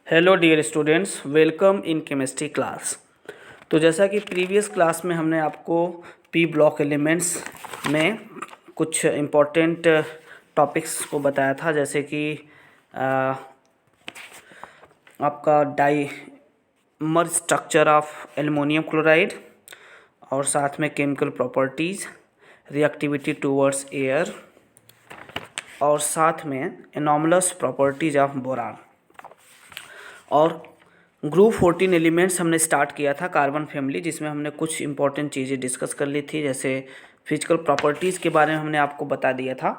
Hello dear students, welcome in chemistry class. तो जैसा कि प्रीवियस क्लास में हमने आपको पी ब्लॉक एलिमेंट्स में कुछ इम्पोर्टेंट टॉपिक्स को बताया था, जैसे कि आपका dimer structure of aluminium chloride और साथ में chemical properties, reactivity towards air और साथ में एनॉमलस प्रॉपर्टीज ऑफ बोरान। और ग्रुप 14 एलिमेंट्स हमने स्टार्ट किया था कार्बन फैमिली, जिसमें हमने कुछ इंपॉर्टेंट चीज़ें डिस्कस कर ली थी, जैसे फिजिकल प्रॉपर्टीज़ के बारे में हमने आपको बता दिया था।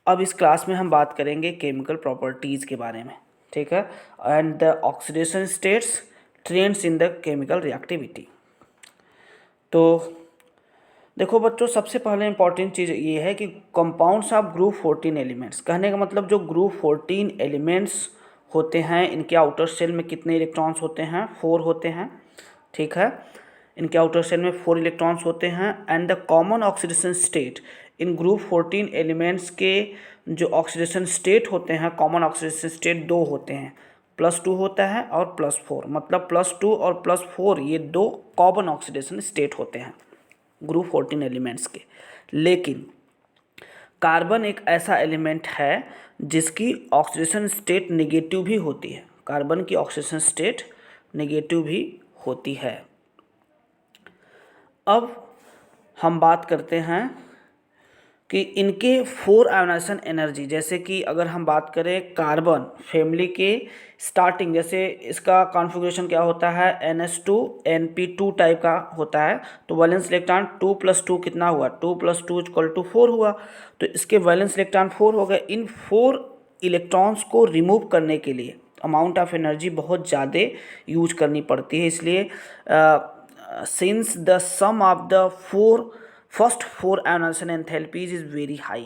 अब इस क्लास में हम बात करेंगे केमिकल प्रॉपर्टीज़ के बारे में, ठीक है, and the oxidation states, trends in the chemical reactivity. तो देखो बच्चों, सबसे पहले इंपॉर्टेंट चीज़ ये है कि कंपाउंड्स ऑफ ग्रुप 14 एलिमेंट्स, कहने का मतलब जो ग्रुप 14 एलिमेंट्स होते हैं, इनके आउटर सेल में कितने इलेक्ट्रॉन्स होते हैं? 4 होते हैं, ठीक है। इनके आउटर सेल में 4 इलेक्ट्रॉन्स होते हैं। And the common oxidation state in group 14 elements के जो ऑक्सीडेशन स्टेट होते हैं, कॉमन ऑक्सीडेशन स्टेट 2 होते हैं, +2 होता है और +4, मतलब +2 और +4 ये 2 कॉमन ऑक्सीडेशन स्टेट होते हैं ग्रुप 14 एलिमेंट्स के। लेकिन कार्बन एक ऐसा एलिमेंट है जिसकी ऑक्सीडेशन स्टेट नेगेटिव भी होती है। कार्बन की ऑक्सीडेशन स्टेट नेगेटिव भी होती है। अब हम बात करते हैं कि इनके 4 आयोनाइजेशन एनर्जी, जैसे कि अगर हम बात करें कार्बन फैमिली के स्टार्टिंग, जैसे इसका कॉन्फ़िगरेशन क्या होता है, NH2 NP2 टाइप का होता है। तो वैलेंस इलेक्ट्रॉन 2 + 2 कितना हुआ? 2 + 2 = 4 हुआ। तो इसके वैलेंस इलेक्ट्रॉन 4 हो गए। इन 4 इलेक्ट्रॉन्स को रिमूव करने के लिए अमाउंट ऑफ एनर्जी बहुत ज़्यादा यूज करनी पड़ती है। इसलिए since the sum of the first 4 ionization enthalpies is very high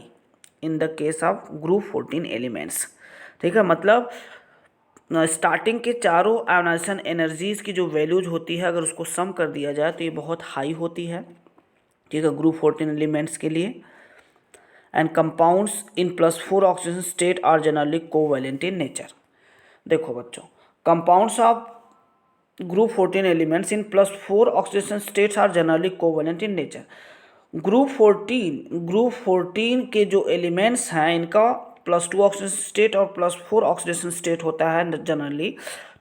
in the case of group 14 elements, ठीक है। मतलब स्टार्टिंग के चारों आयोनाइजेशन एनर्जीज की जो वैल्यूज होती है, अगर उसको सम कर दिया जाए तो ये बहुत हाई होती है, ठीक है, ग्रुप 14 एलिमेंट्स के लिए। And compounds in +4 oxygen state are generally covalent in nature. देखो बच्चों, compounds of group 14 elements in +4 oxidation states are generally covalent in nature. Group 14 के जो एलिमेंट्स हैं, इनका +2 ऑक्सीडेशन स्टेट और +4 ऑक्सीडेशन स्टेट होता है जनरली।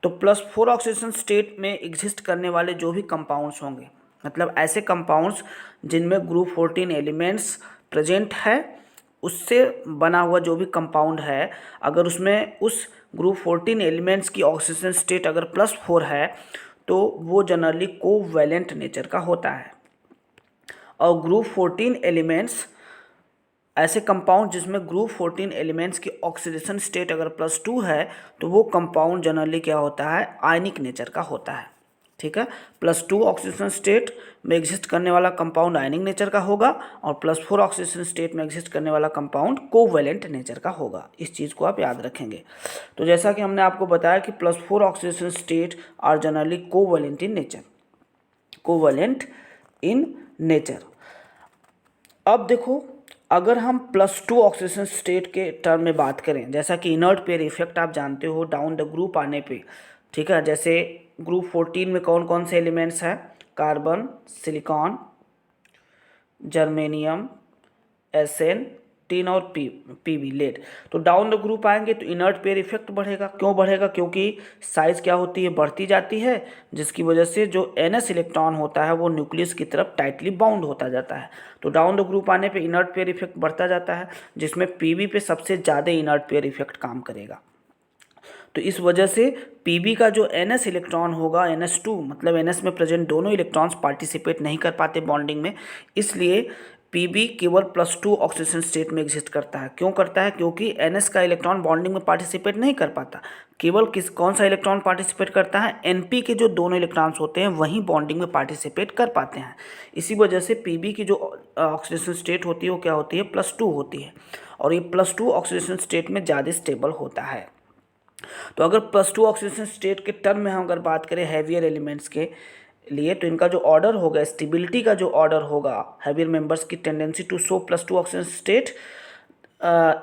तो +4 ऑक्सीडेशन स्टेट में एग्जिस्ट करने वाले जो भी कंपाउंड्स होंगे, मतलब ऐसे कंपाउंड्स जिनमें ग्रुप 14 एलिमेंट्स प्रेजेंट है, उससे बना हुआ जो भी कंपाउंड है, अगर उसमें उस ग्रुप 14 एलिमेंट्स की ऑक्सीजन स्टेट अगर +4 है तो वो जनरली कोवैलेंट नेचर का होता है। और ग्रुप 14 एलिमेंट्स, ऐसे कंपाउंड जिसमें ग्रुप 14 एलिमेंट्स की ऑक्सीडेशन स्टेट अगर +2 है तो वो कंपाउंड जनरली क्या होता है? आयनिक नेचर का होता है, ठीक है। +2 ऑक्सीडेशन स्टेट में एग्जिस्ट करने वाला कंपाउंड आयनिक नेचर का होगा और +4 ऑक्सीडेशन स्टेट में एग्जिस्ट करने वाला कंपाउंड कोवैलेंट नेचर का होगा। इस चीज़ को आप याद रखेंगे। तो जैसा कि हमने आपको बताया कि +4 oxidation state are generally covalent in nature, covalent in nature. अब देखो, अगर हम +2 ऑक्सीडेशन स्टेट के टर्म में बात करें, जैसा कि इनर्ट पेयर इफेक्ट आप जानते हो डाउन द ग्रुप आने पे, ठीक है। जैसे ग्रुप 14 में कौन कौन से एलिमेंट्स हैं? Carbon, silicon, germanium, SN, tin और PB लेड। तो डाउन द ग्रुप आएंगे तो इनर्ट पेयर इफेक्ट बढ़ेगा। क्यों बढ़ेगा? क्योंकि साइज क्या होती है? बढ़ती जाती है, जिसकी वजह से जो NS इलेक्ट्रॉन होता है वो न्यूक्लियस की तरफ टाइटली बाउंड होता जाता है। तो डाउन द ग्रुप आने पे इनर्ट पेयर इफेक्ट बढ़ता जाता है, जिसमें PB पे सबसे ज़्यादा इनर्ट पेयर इफेक्ट काम करेगा। तो इस वजह से PB का जो NS इलेक्ट्रॉन होगा, NS2, मतलब NS में प्रेजेंट दोनों इलेक्ट्रॉन्स पार्टिसिपेट नहीं कर पाते बॉन्डिंग में, इसलिए PB केवल +2 ऑक्सीडेशन स्टेट में एग्जिस्ट करता है। क्यों करता है? क्योंकि NS का इलेक्ट्रॉन बॉन्डिंग में पार्टिसिपेट नहीं कर पाता। केवल कौन सा इलेक्ट्रॉन पार्टिसिपेट करता है? NP के जो दोनों इलेक्ट्रॉन्स होते हैं वहीं बॉन्डिंग में पार्टिसिपेट कर पाते हैं। इसी वजह से PB की जो ऑक्सीडेशन स्टेट होती है वो क्या होती है? +2 होती है, और ये +2 ऑक्सीडेशन स्टेट में ज़्यादा स्टेबल होता है। तो अगर +2 ऑक्सीडेशन स्टेट के टर्म में हम अगर बात करें हैवियर एलिमेंट्स के लिए, तो इनका जो ऑर्डर होगा, स्टेबिलिटी का जो ऑर्डर होगा, हैवियर मेंबर्स की tendency to show +2 oxidation state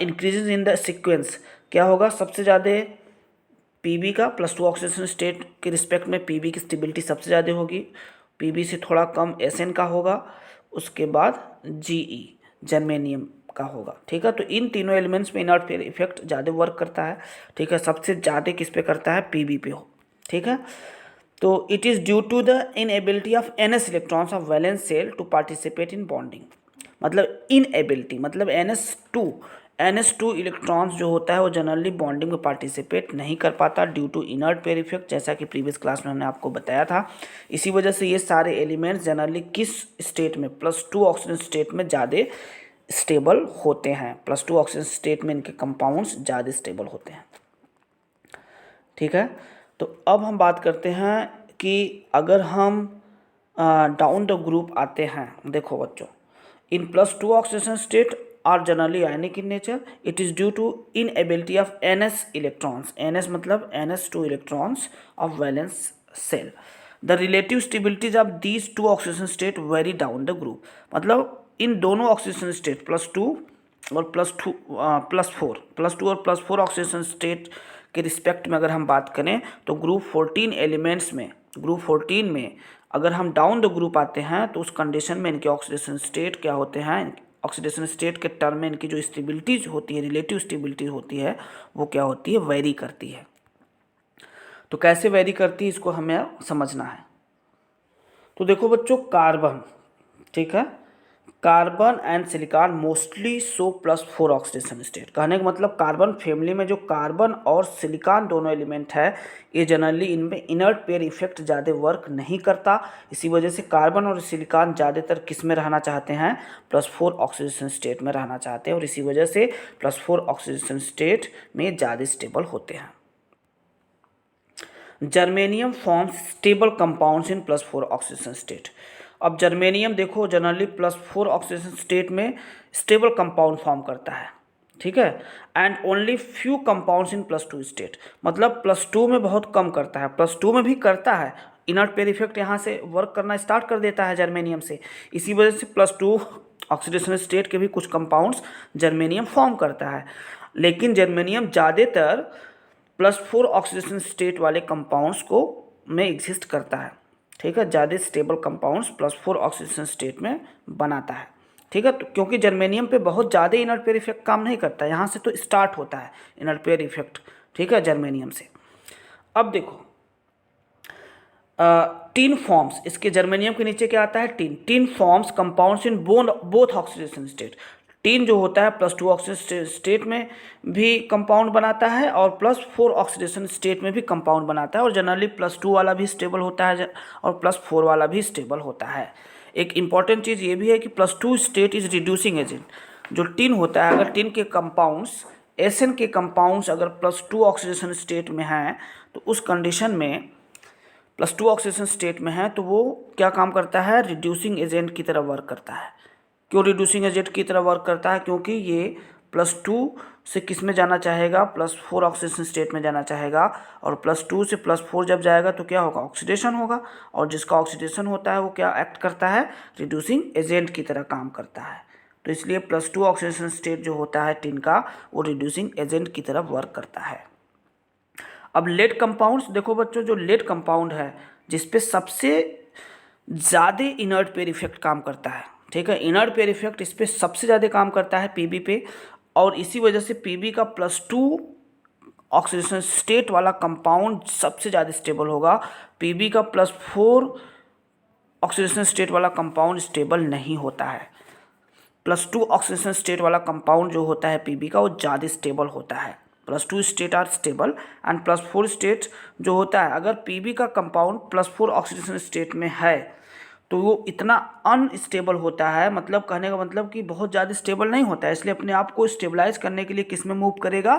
increases in the sequence, क्या होगा? सबसे ज़्यादा पीबी का +2 ऑक्सीडेशन स्टेट के रिस्पेक्ट में पीबी की स्टेबिलिटी सबसे ज़्यादा होगी, पीबी से थोड़ा कम एसएन का होगा, उसके बाद जीई जर्मेनियम का होगा। ठीक है, तो इन तीनों एलिमेंट्स में इनर्ट पेयर इफेक्ट ज़्यादा वर्क करता है। ठीक है, सबसे ज़्यादा किस पे करता है, पीबी पे हो। ठीक है, तो it is due to the inability of ns electrons of valence shell to participate in bonding. मतलब इनएबिलिटी मतलब एनएस टू इलेक्ट्रॉन्स जो होता है वो जनरली बॉन्डिंग में पार्टिसिपेट नहीं कर पाता due to inert pair effect, जैसा कि प्रीवियस क्लास में हमने आपको बताया था। इसी वजह से ये सारे एलिमेंट्स जनरली किस स्टेट में, +2 ऑक्सीजन स्टेट में ज़्यादा स्टेबल होते हैं। +2 ऑक्सीजन स्टेट में इनके कंपाउंड्स ज़्यादा स्टेबल होते हैं। ठीक है, तो अब हम बात करते हैं कि अगर हम डाउन द ग्रुप आते हैं, देखो बच्चों, in +2 oxidation state are generally ionic in nature, it is due to inability of ns electrons, ns मतलब NS2 electrons of valence shell. The relative stabilities of these 2 oxidation state vary down the group. मतलब इन दोनों oxidation state +2 और +4 और +4 oxidation state के respect में अगर हम बात करें तो ग्रुप 14 एलिमेंट्स में, ग्रुप 14 में अगर हम डाउन द ग्रुप आते हैं तो उस कंडीशन में इनके ऑक्सीडेशन स्टेट क्या होते हैं, ऑक्सीडेशन स्टेट के टर्म में इनकी जो स्टेबिलिटीज होती है, रिलेटिव स्टेबिलिटी होती है, वो क्या होती है, वेरी करती है। तो कैसे वेरी करती है इसको हमें समझना है। तो देखो बच्चों, कार्बन, ठीक है, carbon and silicon mostly show +4 oxidation state. कहने का मतलब कार्बन फैमिली में जो कार्बन और सिलिकॉन दोनों एलिमेंट है, ये जनरली इनमें इनर्ट पेयर इफेक्ट ज़्यादा वर्क नहीं करता। इसी वजह से कार्बन और सिलिकॉन ज़्यादातर किस में रहना चाहते हैं, +4 ऑक्सीडेशन स्टेट में रहना चाहते हैं, और इसी वजह से +4 ऑक्सीडेशन स्टेट में ज़्यादा स्टेबल होते हैं। Germanium forms stable compounds in +4 oxidation state. अब जर्मेनियम देखो जनरली +4 ऑक्सीडेशन स्टेट में स्टेबल कंपाउंड फॉर्म करता है। ठीक है, and only few compounds in +2 state, मतलब +2 में बहुत कम करता है, +2 में भी करता है, इनर्ट पेयर इफेक्ट यहाँ से वर्क करना स्टार्ट कर देता है जर्मेनियम से। इसी वजह से +2 ऑक्सीडेशन स्टेट के भी कुछ कंपाउंड्स जर्मेनियम फॉर्म करता है, लेकिन जर्मेनियम ज़्यादातर +4 ऑक्सीडेशन स्टेट वाले कंपाउंड्स को में एग्जिस्ट करता है। ठीक है, ज़्यादा स्टेबल कंपाउंड्स +4 ऑक्सीडेशन स्टेट में बनाता है। ठीक है, तो क्योंकि जर्मेनियम पे बहुत ज़्यादा इनर्ट पेयर इफेक्ट काम नहीं करता है, यहाँ से तो स्टार्ट होता है इनर्ट पेयर इफेक्ट। ठीक है, जर्मेनियम से। अब देखो टीन फॉर्म्स, इसके जर्मेनियम के नीचे क्या आता है, tin forms compounds in both oxidation state. Tin जो होता है +2 ऑक्सीडेशन स्टेट में भी कंपाउंड बनाता है और +4 ऑक्सीडेशन स्टेट में भी कंपाउंड बनाता है, और जनरली +2 वाला भी स्टेबल होता है और +4 वाला भी स्टेबल होता है। एक इंपॉर्टेंट चीज़ ये भी है कि +2 स्टेट इज रिड्यूसिंग एजेंट। जो टीन होता है, अगर टीन के कंपाउंड्स, एसएन के कंपाउंड्स अगर +2 ऑक्सीडेशन स्टेट में हैं तो उस कंडीशन में +2 ऑक्सीडेशन स्टेट में है तो वो क्या काम करता है, रिड्यूसिंग एजेंट की तरह वर्क करता है। क्यों रिड्यूसिंग एजेंट की तरह वर्क करता है, क्योंकि ये +2 से किस में जाना चाहेगा, +4 ऑक्सीडेशन स्टेट में जाना चाहेगा, और +2 से +4 जब जाएगा तो क्या होगा, ऑक्सीडेशन होगा, और जिसका ऑक्सीडेशन होता है वो क्या एक्ट करता है, रिड्यूसिंग एजेंट की तरह काम करता है। तो इसलिए +2 ऑक्सीडेशन स्टेट जो होता है टिन का, वो रिड्यूसिंग एजेंट की तरह वर्क करता है। अब लेड कंपाउंड्स देखो बच्चों, जो लेड कंपाउंड है जिसपे सबसे ज़्यादा इनर्ट पेयर इफेक्ट काम करता है। ठीक है, इनर्ट पेयर इफेक्ट इस पर सबसे ज़्यादा काम करता है पीबी पे, और इसी वजह से पीबी का +2 ऑक्सीडेशन स्टेट वाला कंपाउंड सबसे ज़्यादा स्टेबल होगा। पीबी का +4 ऑक्सीडेशन स्टेट वाला कंपाउंड स्टेबल नहीं होता है। +2 ऑक्सीडेशन स्टेट वाला कंपाउंड जो होता है पीबी का, वो ज़्यादा स्टेबल होता है। +2 state are stable and +4 state जो होता है, अगर पीबी का कंपाउंड +4 ऑक्सीडेशन स्टेट में है तो वो इतना अनस्टेबल होता है, मतलब कहने का मतलब कि बहुत ज़्यादा स्टेबल नहीं होता है, इसलिए अपने आप को स्टेबलाइज करने के लिए किस में मूव करेगा,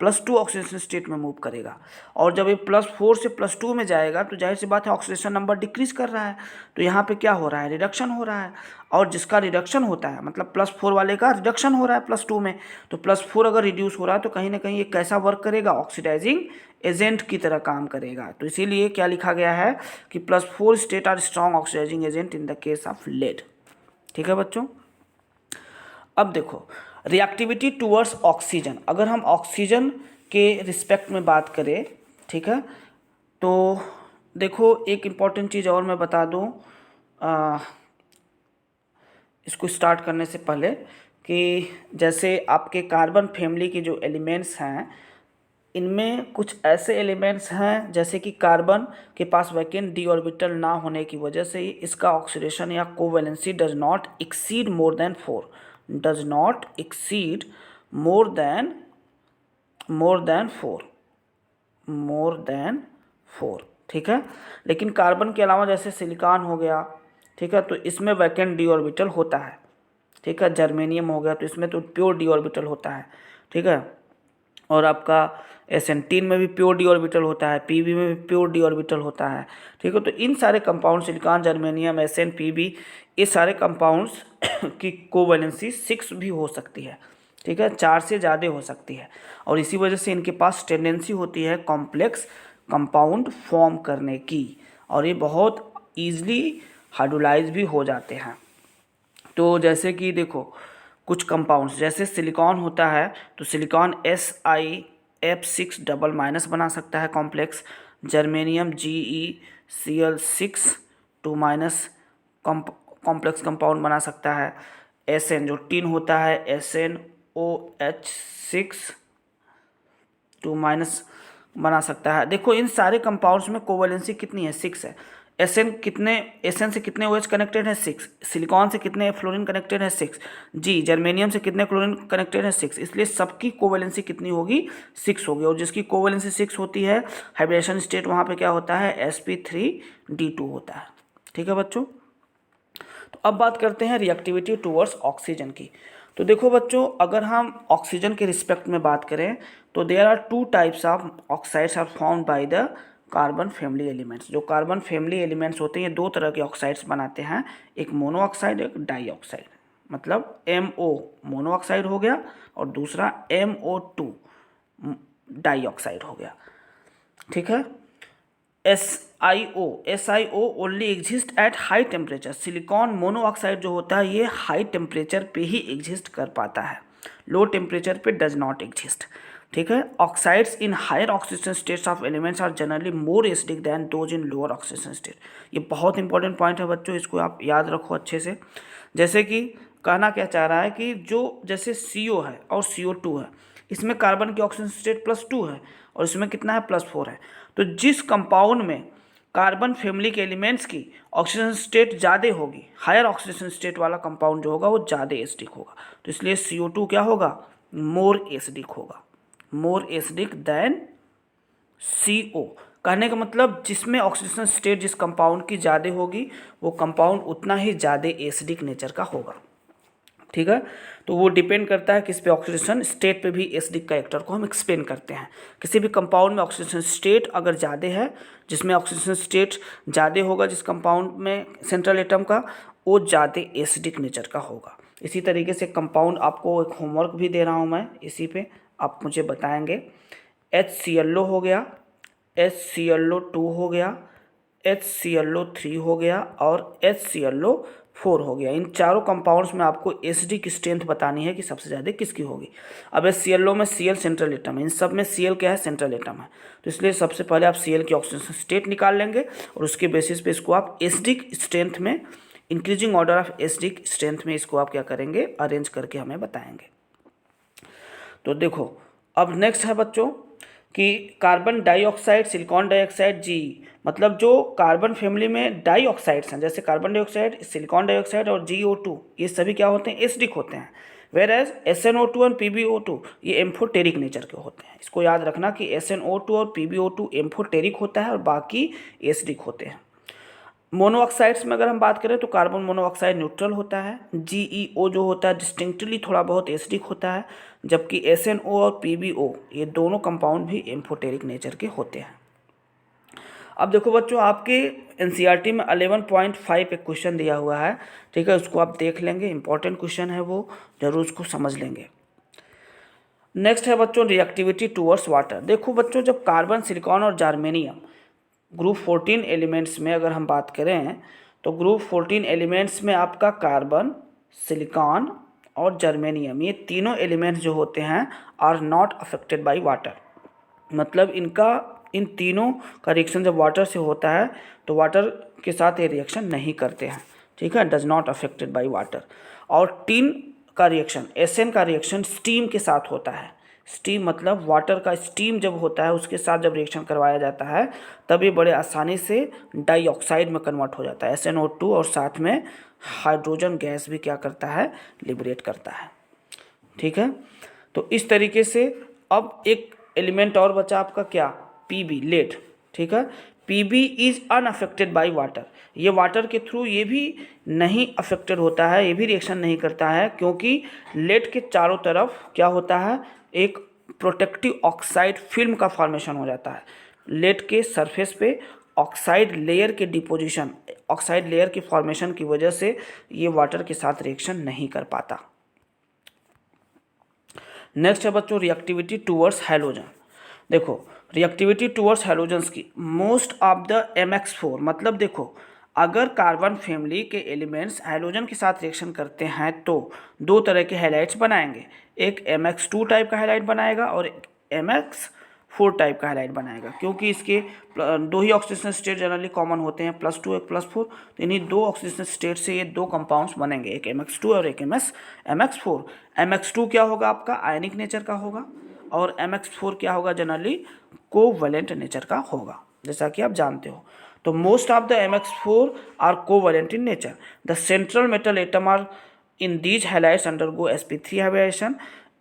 +2 ऑक्सीडेशन स्टेट में मूव करेगा। और जब ये +4 से +2 में जाएगा तो जाहिर सी बात है ऑक्सीडेशन नंबर डिक्रीज कर रहा है, तो यहाँ पे क्या हो रहा है, रिडक्शन हो रहा है, और जिसका रिडक्शन होता है मतलब +4 वाले का रिडक्शन हो रहा है +2 में, तो +4 अगर रिड्यूस हो रहा है तो कहीं ना कहीं ये कैसा वर्क करेगा, ऑक्सीडाइजिंग एजेंट की तरह काम करेगा। तो इसीलिए क्या लिखा गया है कि +4 state are strong oxidizing agent in the case of lead. ठीक है बच्चों, अब देखो रिएक्टिविटी टूवर्ड्स ऑक्सीजन, अगर हम ऑक्सीजन के रिस्पेक्ट में बात करें, ठीक है। तो देखो एक इम्पॉर्टेंट चीज़ और मैं बता दूँ इसको स्टार्ट करने से पहले, कि जैसे आपके कार्बन फैमिली के जो एलिमेंट्स हैं, इनमें कुछ ऐसे एलिमेंट्स हैं जैसे कि कार्बन के पास वैकेंट डी ऑर्बिटल ना होने की वजह से ही इसका ऑक्सीडेशन या covalency does not exceed more than 4, does not exceed more than 4, more than 4, ठीक है। लेकिन कार्बन के अलावा जैसे सिलिकॉन हो गया, ठीक है, तो इसमें वैकेंट डी ऑर्बिटल होता है, ठीक है। जर्मेनियम हो गया तो इसमें तो प्योर डी ऑर्बिटल होता है, ठीक है। और आपका SN3 में भी प्योर डी ऑर्बिटल होता है, PB में भी प्योर डी ऑर्बिटल होता है, ठीक है। तो इन सारे compound silicon, germanium, SN, PB, ये सारे कंपाउंड्स की कोवैलेंसी 6 भी हो सकती है, ठीक है, 4 से ज़्यादा हो सकती है। और इसी वजह से इनके पास टेंडेंसी होती है कॉम्प्लेक्स कंपाउंड फॉर्म करने की, और ये बहुत ईजिली हाइड्रोलाइज भी हो जाते हैं। तो जैसे कि देखो कुछ कंपाउंड्स जैसे सिलिकॉन होता है तो सिलिकॉन SiF6 डबल माइनस बना सकता है complex. Germanium GeCl6 2 minus complex compound बना सकता है। Sn जो टिन होता है SnOH6 2 माइनस बना सकता है। देखो इन सारे कंपाउंड्स में कोवैलेंसी कितनी है, 6 है। Sn से कितने OH कनेक्टेड है, 6। सिलिकॉन से कितने फ्लोरीन कनेक्टेड है, 6। जी जर्मेनियम से कितने क्लोरीन कनेक्टेड है, 6। इसलिए सबकी कोवैलेंसी कितनी होगी, 6 होगी। और जिसकी कोवैलेंसी 6 होती है हाइब्रिडेशन स्टेट वहाँ पे क्या होता है, sp3d2 होता है, ठीक है बच्चों। तो अब बात करते हैं रिएक्टिविटी टूवर्ड्स ऑक्सीजन की। तो देखो बच्चों अगर हम ऑक्सीजन के रिस्पेक्ट में बात करें तो there are 2 types of oxides are formed by the carbon family elements. जो कार्बन फैमिली एलिमेंट्स होते हैं ये 2 तरह के ऑक्साइड्स बनाते हैं, एक मोनो ऑक्साइड, एक डाई ऑक्साइड। मतलब MO मोनो ऑक्साइड हो गया और दूसरा MO2 डाई ऑक्साइड हो गया, ठीक है। SiO only exist at high temperature. Silicon monoxide जो होता है ये हाई टेम्परेचर पे ही एग्जिस्ट कर पाता है, लो टेम्परेचर पे डज नॉट एग्जिस्ट, ठीक है। Oxides in higher oxygen states of elements are generally more acidic than those in lower oxygen state. ये बहुत इंपॉर्टेंट पॉइंट है बच्चों, इसको आप याद रखो अच्छे से। जैसे कि कहना क्या चाह रहा है कि जो जैसे CO है और CO2 है, इसमें कार्बन की ऑक्सीजन स्टेट +2 है और इसमें कितना है, +4 है। तो जिस कंपाउंड में कार्बन फैमिली के एलिमेंट्स की ऑक्सीजन स्टेट ज़्यादा होगी, हायर ऑक्सीजन स्टेट वाला कंपाउंड जो होगा वो ज़्यादा एसिडिक होगा। तो इसलिए CO2 क्या होगा, मोर एसिडिक होगा, मोर एसिडिक दैन CO। कहने का मतलब जिसमें ऑक्सीजन स्टेट जिस कंपाउंड की ज़्यादा होगी वो कंपाउंड उतना ही ज़्यादा एसिडिक नेचर का होगा, ठीक है। तो वो डिपेंड करता है किस पे, ऑक्सीडेशन स्टेट पे भी एसिडिक कैरेक्टर को हम एक्सप्लेन करते हैं। किसी भी कंपाउंड में ऑक्सीडेशन स्टेट अगर ज़्यादा है, जिसमें ऑक्सीडेशन स्टेट ज़्यादा होगा जिस कंपाउंड में सेंट्रल एटम का, वो ज़्यादा एसिडिक नेचर का होगा। इसी तरीके से कंपाउंड आपको एक होमवर्क भी दे रहा हूँ मैं, इसी पे आप मुझे बताएंगे। HClO हो गया, HClO2 हो गया, HClO3 हो गया और HClO4 हो गया। इन चारों कंपाउंड्स में आपको एसिडिक स्ट्रेंथ बतानी है कि सबसे ज़्यादा किसकी होगी। अब HClO में Cl सेंट्रल एटम है, इन सब में Cl क्या है, सेंट्रल एटम है। तो इसलिए सबसे पहले आप Cl की ऑक्सीजन स्टेट निकाल लेंगे और उसके बेसिस पे इसको आप एसिडिक स्ट्रेंथ में, increasing order of acidic strength में इसको आप क्या करेंगे, अरेंज करके हमें बताएंगे। तो देखो अब नेक्स्ट है बच्चों कि कार्बन डाइऑक्साइड, सिलिकॉन डाइऑक्साइड, जी मतलब जो कार्बन फैमिली में डाइऑक्साइड्स हैं जैसे कार्बन डाइऑक्साइड, सिलिकॉन डाइऑक्साइड और GO2, ये सभी क्या होते हैं, एसिडिक होते हैं। वेर एज SnO2 और PbO2 ये एम्फोटेरिक नेचर के होते हैं। इसको याद रखना कि SnO2 और PbO2 एम्फोटेरिक होता है और बाकी एसिडिक होते हैं। मोनोऑक्साइड्स में अगर हम बात करें तो कार्बन मोनोऑक्साइड न्यूट्रल होता है, GeO जो होता है डिस्टिंक्टली थोड़ा बहुत एसिडिक होता है, जबकि SnO और PbO ये दोनों कंपाउंड भी एम्फोटेरिक नेचर के होते हैं। अब देखो बच्चों आपके NCERT में 11.5 एक क्वेश्चन दिया हुआ है, ठीक है, उसको आप देख लेंगे, इंपॉर्टेंट क्वेश्चन है वो, जरूर उसको समझ लेंगे। नेक्स्ट है बच्चों रिएक्टिविटी टूवर्ड्स वाटर। देखो बच्चों जब कार्बन, सिलिकॉन और जर्मेनियम ग्रुप 14 एलिमेंट्स में अगर हम बात करें तो ग्रुप 14 एलिमेंट्स में आपका कार्बन, सिलिकॉन और जर्मेनियम ये तीनों एलिमेंट्स जो होते हैं are not affected by water. मतलब इनका इन तीनों का रिएक्शन जब वाटर से होता है तो वाटर के साथ ये रिएक्शन नहीं करते हैं, ठीक है, does not affected by water. और टिन का रिएक्शन, एसएन का रिएक्शन स्टीम के साथ होता है। स्टीम मतलब वाटर का स्टीम जब होता है उसके साथ जब रिएक्शन करवाया जाता है तब ये बड़े आसानी से डाइऑक्साइड में कन्वर्ट हो जाता है, SnO2, और साथ में हाइड्रोजन गैस भी क्या करता है, लिबरेट करता है, ठीक है। तो इस तरीके से अब एक एलिमेंट और बचा आपका क्या, Pb, लेड, ठीक है। Pb is unaffected by water, ये वाटर के थ्रू ये भी नहीं अफेक्टेड होता है, ये भी रिएक्शन नहीं करता है, क्योंकि लेड के चारों तरफ क्या होता है, एक प्रोटेक्टिव ऑक्साइड फिल्म का फॉर्मेशन हो जाता है। लेड के सरफेस पे ऑक्साइड लेयर के डिपोजिशन, ऑक्साइड लेयर के फॉर्मेशन की वजह से ये वाटर के साथ रिएक्शन नहीं कर पाता। नेक्स्ट है बच्चों रिएक्टिविटी टूवर्ड्स हैलोजन। देखो रिएक्टिविटी टूवर्ड्स हैलोजन्स की, मोस्ट ऑफ द MX4, मतलब देखो अगर कार्बन फैमिली के एलिमेंट्स हैलोजन के साथ रिएक्शन करते हैं तो दो तरह के हैलाइड्स बनाएंगे, एक MX2 टाइप का हैलाइड बनाएगा और एक MX4 टाइप का हैलाइड बनाएगा, क्योंकि इसके दो ही ऑक्सीजन स्टेट जनरली कॉमन होते हैं, +2 एक +4, तो इन्हीं दो ऑक्सीजन स्टेट से ये दो कंपाउंड्स बनेंगे, एक MX2 और एक MX4। MX2 क्या होगा आपका, आयनिक नेचर का होगा, और MX4 क्या होगा, जनरली कोवैलेंट नेचर का होगा, जैसा कि आप जानते हो। तो most of the MX4 are covalent in nature. The central metal atom are in these halides undergo sp3 hybridization.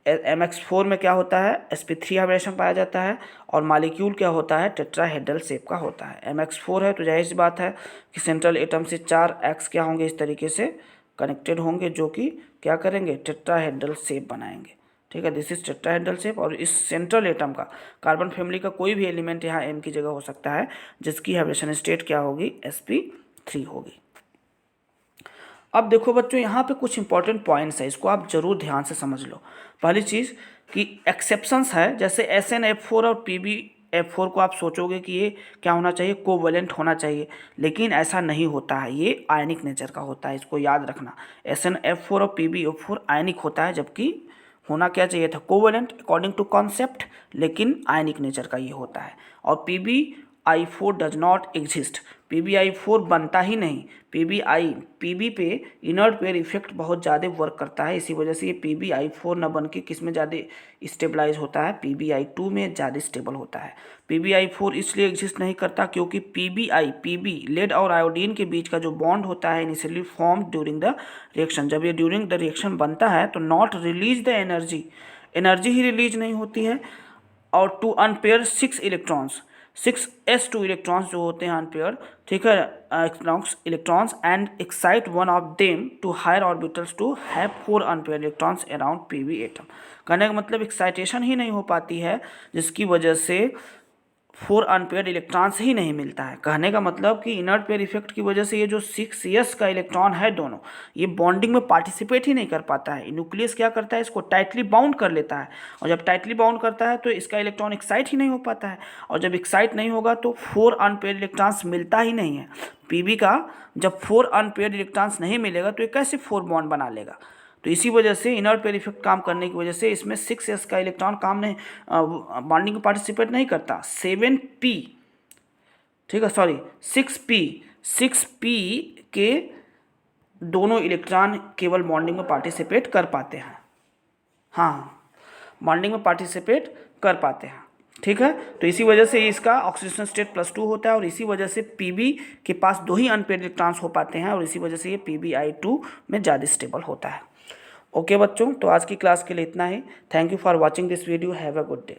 MX4 में क्या होता है, sp3 हाइब्रिडेशन पाया जाता है, और मॉलिक्यूल क्या होता है, टेट्राहेड्रल शेप का होता है। MX4 है तो जाहिर सी बात है कि सेंट्रल एटम से 4 एक्स क्या होंगे, इस तरीके से कनेक्टेड होंगे, जो कि क्या करेंगे, टेट्राहेड्रल शेप बनाएंगे, ठीक है। This is tetrahedral shape. और इस सेंट्रल एटम का, कार्बन फैमिली का कोई भी एलिमेंट यहाँ M की जगह हो सकता है, जिसकी हाइब्रिडेशन स्टेट क्या होगी, sp3 होगी। अब देखो बच्चों यहाँ पे कुछ इंपॉर्टेंट पॉइंट्स है, इसको आप जरूर ध्यान से समझ लो। पहली चीज़ कि एक्सेप्शंस है, जैसे SnF4 और PbF4 को आप सोचोगे कि ये क्या होना चाहिए, कोवैलेंट होना चाहिए, लेकिन ऐसा नहीं होता है, ये आयनिक नेचर का होता है, इसको याद रखना। SnF4 और PbF4 आयनिक होता है, जबकि होना क्या चाहिए था, कोवैलेंट अकॉर्डिंग टू कॉन्सेप्ट, लेकिन आयनिक नेचर का ये होता है। और PbI4 does not exist, PbI4 बनता ही नहीं। PB पे इनर्ट पेयर इफेक्ट बहुत ज़्यादा वर्क करता है, इसी वजह से ये PbI4 न बन के किस में ज़्यादा स्टेबलाइज होता है, PbI2 में ज़्यादा स्टेबल होता है। PbI4 इसलिए एग्जिस्ट नहीं करता क्योंकि PB लेड और आयोडीन के बीच का जो बॉन्ड होता है initially form during the reaction, जब ये ड्यूरिंग द रिएक्शन बनता है तो not release the energy he release नहीं होती है, और to unpair 6 electrons, 6s2 electrons जो होते हैं अनपेयर, ठीक है, electrons and excite one of them to higher orbitals to have 4 unpaired electrons around PB atom. कहने का मतलब एक्साइटेशन ही नहीं हो पाती है, जिसकी वजह से 4 अनपेयर्ड इलेक्ट्रॉन्स ही नहीं मिलता है। कहने का मतलब कि इनर्ट पेयर इफेक्ट की वजह से ये जो 6s का इलेक्ट्रॉन है दोनों, ये बॉन्डिंग में पार्टिसिपेट ही नहीं कर पाता है। न्यूक्लियस क्या करता है, इसको टाइटली बाउंड कर लेता है, और जब टाइटली बाउंड करता है तो इसका इलेक्ट्रॉन एक्साइट ही नहीं हो पाता है, और जब एक्साइट नहीं होगा तो 4 अनपेयर्ड इलेक्ट्रॉन्स मिलता ही नहीं है। PB का जब 4 अनपेयर्ड इलेक्ट्रॉन्स नहीं मिलेगा तो ये कैसे 4 बॉन्ड बना लेगा। तो इसी वजह से इनर्ट पेयर इफेक्ट काम करने की वजह से इसमें 6s का इलेक्ट्रॉन काम नहीं, बॉन्डिंग में पार्टिसिपेट नहीं करता। 7p, ठीक है, सॉरी 6p के दोनों इलेक्ट्रॉन केवल बॉन्डिंग में पार्टिसिपेट कर पाते हैं, हाँ, बॉन्डिंग में पार्टिसिपेट कर पाते हैं, ठीक है। तो इसी वजह से इसका ऑक्सीजन स्टेट +2 होता है, और इसी वजह से PB के पास 2 ही अनपेयर्ड इलेक्ट्रॉन्स हो पाते हैं, और इसी वजह से ये PbI2 में ज़्यादा स्टेबल होता है। ओके बच्चों, तो आज की क्लास के लिए इतना ही। Thank you for watching this video, have a good day.